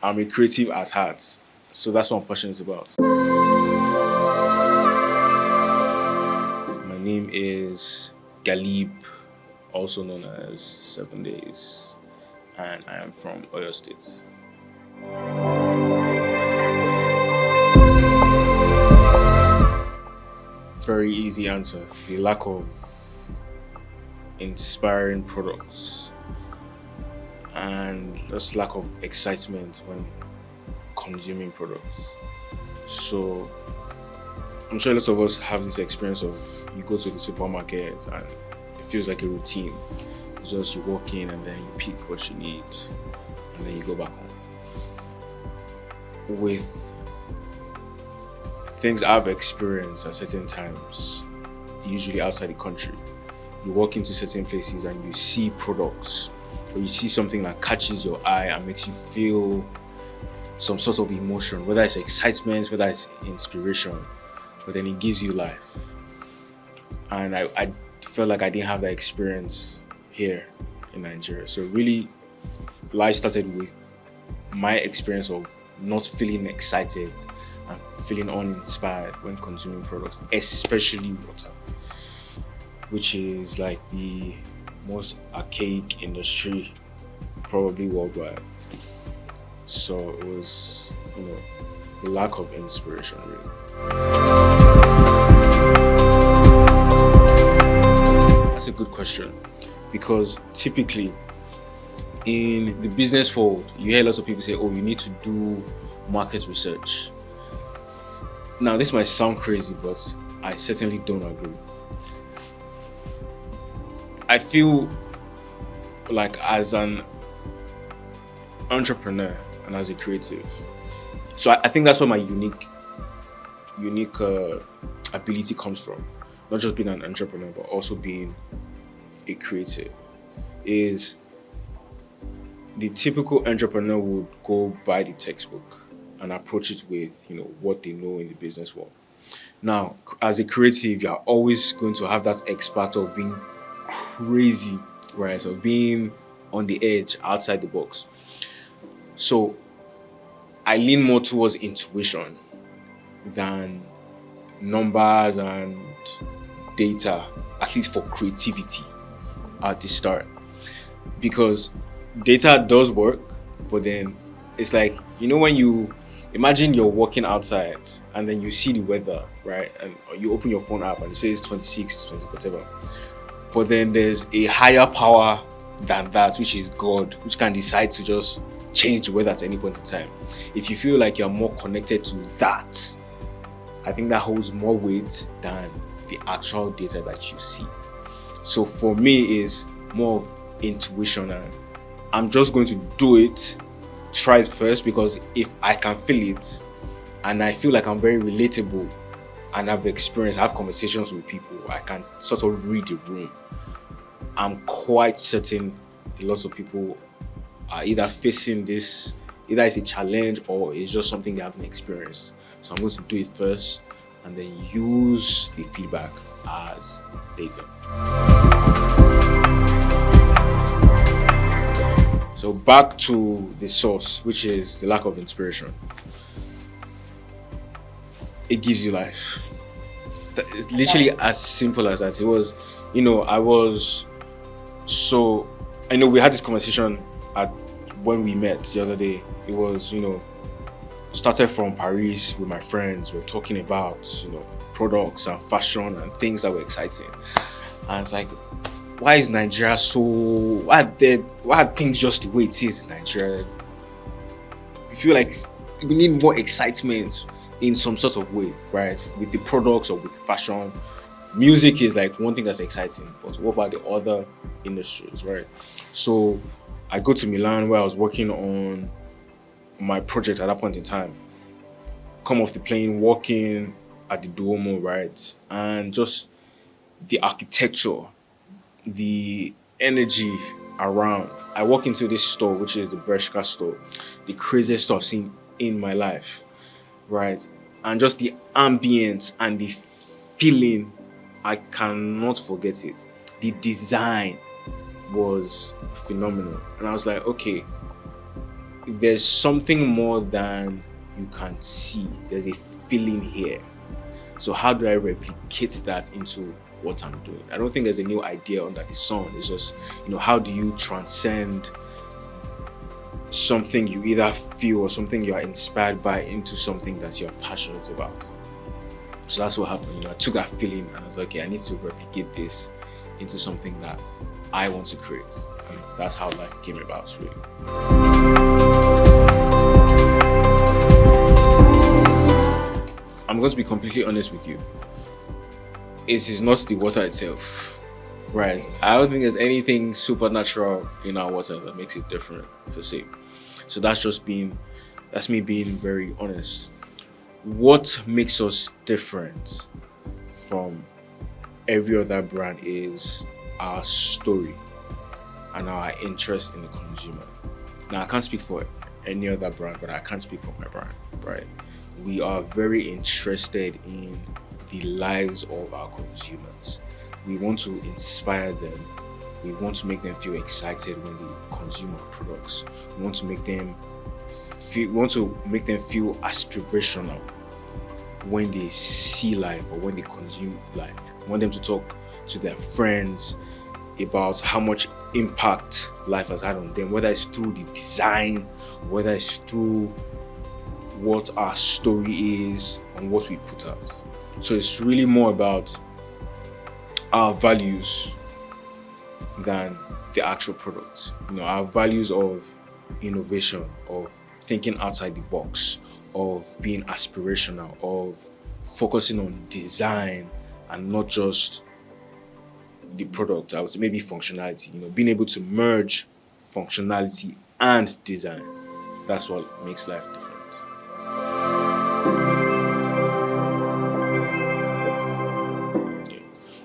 I'm a creative at heart. So that's what I'm passionate about. My name is Galib, also known as 7 Days, and I am from Oyo State. Very easy answer. The lack of inspiring products and just lack of excitement when consuming products. So I'm sure lots of us have this experience of you go to the supermarket and it feels like a routine. It's just you walk in and then you pick what you need and then you go back home. With things I've experienced at certain times, usually outside the country, you walk into certain places and you see products or you see something that catches your eye and makes you feel some sort of emotion, whether it's excitement, whether it's inspiration, but then it gives you life. And I felt like I didn't have that experience here in Nigeria. So really, life started with my experience of not feeling excited and feeling uninspired when consuming products, especially water, which is like the most archaic industry probably worldwide. So it was, the lack of inspiration really. That's a good question because typically in the business world, you hear lots of people say, oh, you need to do market research. Now, this might sound crazy, but I certainly don't agree. I feel like as an entrepreneur and as a creative, so I think that's where my unique ability comes from. Not just being an entrepreneur, but also being a creative. Is the typical entrepreneur would go by the textbook and approach it with what they know in the business world. Now, as a creative, you're always going to have that X factor of being crazy, right? Of being on the edge, outside the box. So I lean more towards intuition than numbers and data, at least for creativity at the start. Because data does work, but then it's like, when you imagine you're walking outside and then you see the weather, right? And you open your phone app and it says 26, 20, whatever. But then there's a higher power than that, which is God, which can decide to just change the weather at any point in time. If you feel like you're more connected to that, I think that holds more weight than the actual data that you see. So for me, is more of intuition, and I'm just going to do it, try it first, because if I can feel it and I feel like I'm very relatable and I've experienced, I have conversations with people, I can sort of read the room. I'm quite certain lots of people are either facing this, either it's a challenge or it's just something they haven't experienced. So I'm going to do it first and then use the feedback as data. So back to the source, which is the lack of inspiration. It gives you life. It's literally as simple as that. It was, we had this conversation when we met the other day. It was, started from Paris with my friends. We're talking about, products and fashion and things that were exciting. And it's like, why is Nigeria why are things just the way it is in Nigeria? I feel like we need more excitement in some sort of way, right? With the products or with fashion. Music is like one thing that's exciting, but what about the other industries, right? So I go to Milan where I was working on my project at that point in time. Come off the plane, walking at the Duomo, right? And just the architecture, the energy around. I walk into this store, which is the Bershka store, the craziest store I've seen in my life, right? And just the ambience and the feeling, I cannot forget it. The design was phenomenal. And I was like, okay, there's something more than you can see. There's a feeling here. So how do I replicate that into what I'm doing? I don't think there's a new idea under the sun. It's just, how do you transcend something you either feel or something you are inspired by into something that you're passionate about? So that's what happened. I took that feeling and I was like, okay, I need to replicate this into something that I want to create. And that's how Lyfe came about, really. I'm going to be completely honest with you. It is not the water itself, right? I don't think there's anything supernatural in our water that makes it different per se. So that's me being very honest. What makes us different from every other brand is our story and our interest in the consumer. Now, I can't speak for any other brand, but I can't speak for my brand, right? We are very interested in the lives of our consumers. We want to inspire them. We want to make them feel excited when they consume our products. We want to make them feel aspirational when they see Lyfe or when they consume Lyfe. We want them to talk to their friends about how much impact Lyfe has had on them, whether it's through the design, whether it's through what our story is and what we put out. So it's really more about our values than the actual product. Our values of innovation, of thinking outside the box, of being aspirational, of focusing on design and not just the product. I would say maybe functionality, being able to merge functionality and design. That's what makes Lyfe different.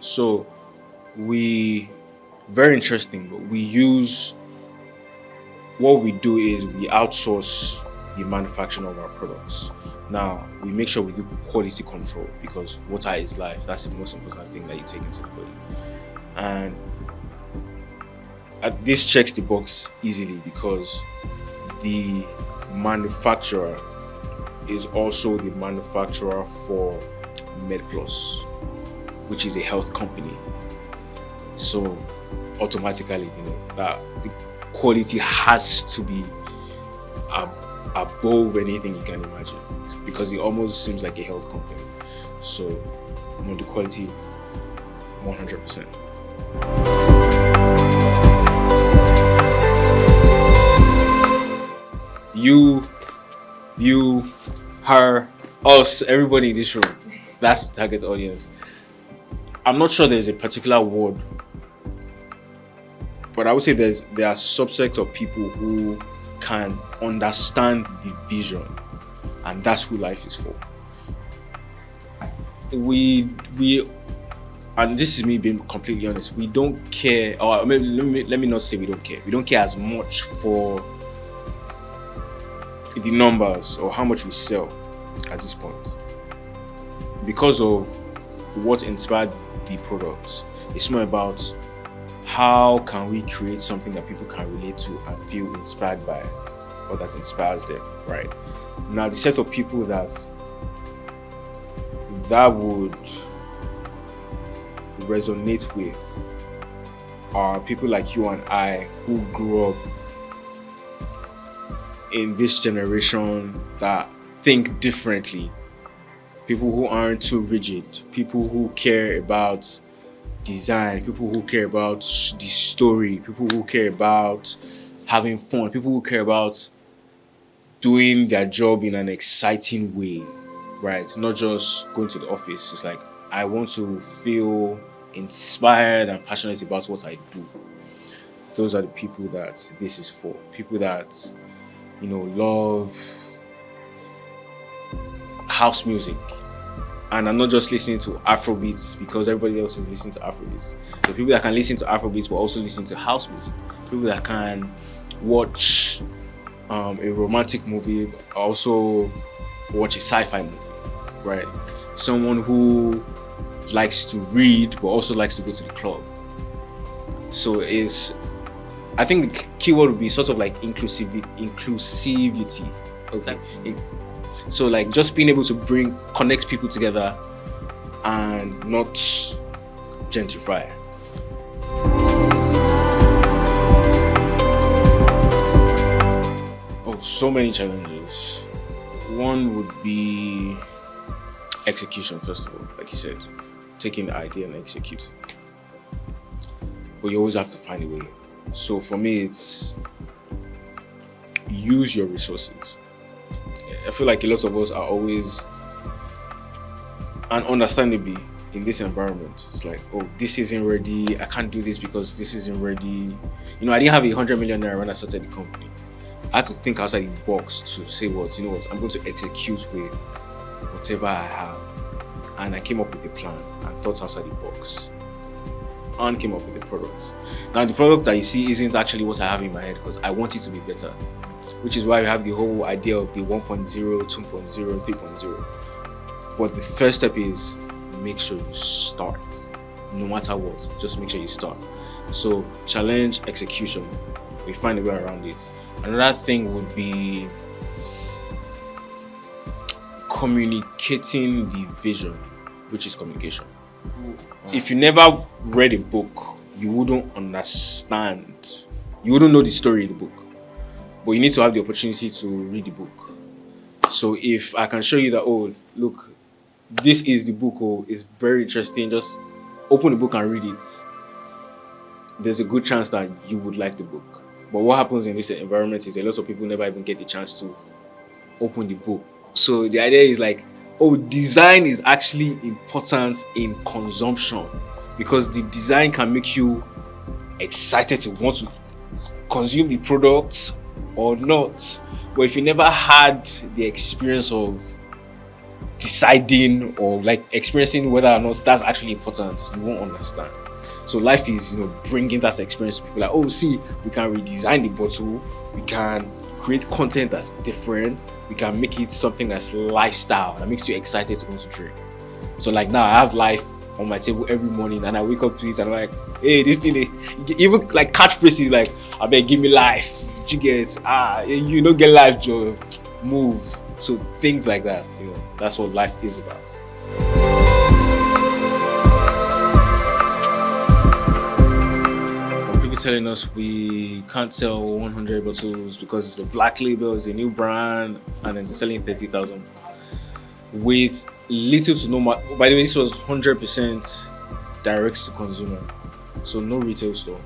So very interesting, but what we do is we outsource the manufacturing of our products. Now, we make sure we do quality control because water is life. That's the most important thing that you take into the body. And this checks the box easily because the manufacturer is also the manufacturer for MedPlus, which is a health company. So automatically, that the quality has to be above anything you can imagine because it almost seems like a health company. So, the quality 100%. You, her, us, everybody in this room, that's the target audience. I'm not sure there's a particular word, but I would say there are subsets of people who can understand the vision, and that's who Lyfe is for. We and this is me being completely honest, we don't care, or maybe let me not say we don't care. We don't care as much for the numbers or how much we sell at this point because of what inspired the products. It's more about how can we create something that people can relate to and feel inspired by, or that inspires them, right? Now, the set of people that would resonate with are people like you and I who grew up in this generation that think differently. People who aren't too rigid, people who care about design, people who care about the story, people who care about having fun, people who care about doing their job in an exciting way, right? Not just going to the office. It's like, I want to feel inspired and passionate about what I do. Those are the people that this is for. People that, love house music. And I'm not just listening to Afrobeats because everybody else is listening to Afrobeats. So people that can listen to Afrobeats but also listen to house music. People that can watch a romantic movie, also watch a sci-fi movie, right? Someone who likes to read but also likes to go to the club. So it's I think the keyword would be sort of like inclusivity. Okay. So like just being able to connect people together and not gentrify. Oh, so many challenges. One would be execution, first of all, like you said, taking the idea and execute. But you always have to find a way. So for me, it's use your resources. I feel like a lot of us are always, and understandably, in this environment, it's like, oh, this isn't ready. I can't do this because this isn't ready. You know, I didn't have 100 million naira when I started the company. I had to think outside the box to say what, you know what, I'm going to execute with whatever I have. And I came up with a plan and thought outside the box. And came up with the product. Now the product that you see isn't actually what I have in my head because I want it to be better. Which is why we have the whole idea of the 1.0, 2.0, 3.0. But the first step is make sure you start. No matter what, just make sure you start. So challenge, execution. We find a way around it. Another thing would be communicating the vision, which is communication. If you never read a book, you wouldn't understand. You wouldn't know the story of the book. But you need to have the opportunity to read the book. So if I can show you that, oh, look, this is the book, oh, it's very interesting, just open the book and read it. There's a good chance that you would like the book. But what happens in this environment is a lot of people never even get the chance to open the book. So the idea is like, oh, design is actually important in consumption because the design can make you excited to want to consume the product or not. But if you never had the experience of deciding or like experiencing whether or not that's actually important, you won't understand. So Lyfe is, you know, bringing that experience to people like, oh, see, we can redesign the bottle, we can create content that's different, we can make it something that's lifestyle that makes you excited to want to drink. So like now I have Lyfe on my table every morning and I wake up to it and I'm like, hey, this thing, even like catchphrases like, I beg, give me life. You guys, you don't get life, Joe. Move. So things like that, you know, that's what Lyfe is about. When people telling us we can't sell 100 bottles because it's a black label, it's a new brand, and then they're selling 30,000 with little to no. By the way, this was 100% direct to consumer, so no retail store.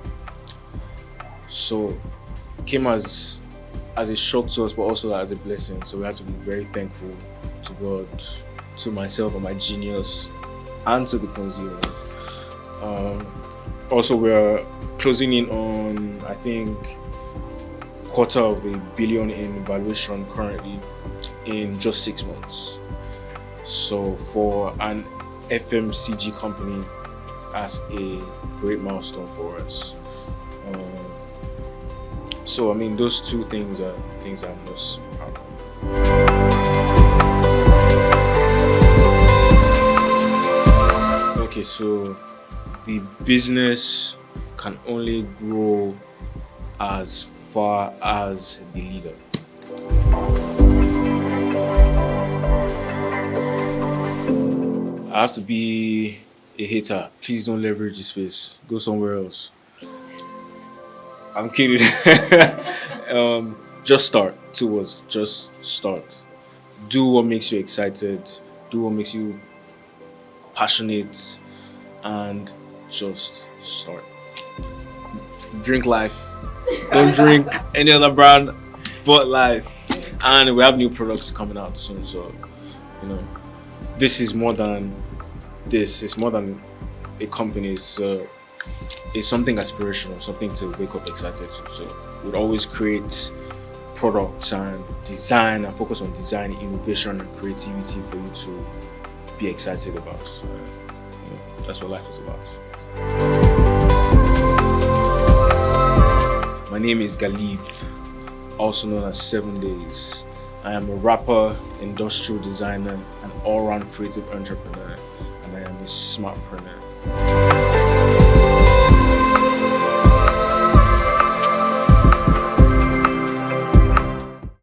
So came as a shock to us, but also as a blessing. So we have to be very thankful to God, to myself and my genius, and to the consumers. Also, we're closing in on, I think, $250 million in valuation currently in just 6 months. So for an FMCG company, that's a great milestone for us. So I mean, those two things are things I'm most proud of. Okay, so the business can only grow as far as the leader. I have to be a hater. Please don't leverage the space. Go somewhere else. I'm kidding. Just start. 2 words. Just start. Do what makes you excited. Do what makes you passionate, and just start. Drink Lyfe. Don't drink any other brand but Lyfe. And we have new products coming out soon. So, you know, this is more than this. It's more than a company. It's something aspirational, something to wake up excited to. So we'd always create products and design and focus on design, innovation, and creativity for you to be excited about. So, you know, that's what Lyfe is about. My name is Galib, also known as 7 Days. I am a rapper, industrial designer, an all-round creative entrepreneur, and I am a smartpreneur.